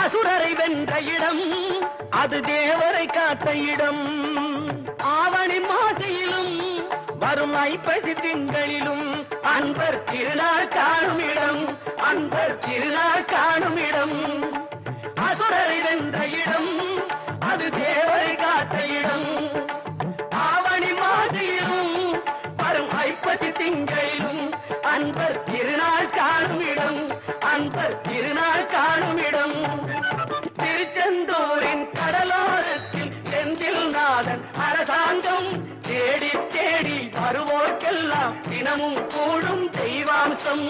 அசுரரை வென்ற இடம் அது தேவரை காத்த இடம். ஆவணி மாசையிலும் வரும் ஐப்பசி திங்களிலும் அன்பர் திருநாள் காணும் இடம், அன்பர் திருநாள் காணும் இடம். அசுரரை வென்ற இடம் அது தேவரை காத்த இடம். ஆவணி மாசையிலும் வரும் ஐப்பசி திங்களிலும் அன்பர் திருநாள் காணும் இடம், அன்பர் திருநாள் காணும் இடம். திருச்செந்தூரின் கடலோரத்தில் செந்தில் நாதன் அரசாங்கம் தேடி தேடி வருவோர்க்கெல்லாம் தினமும் கூடும் தெய்வாம்சம்.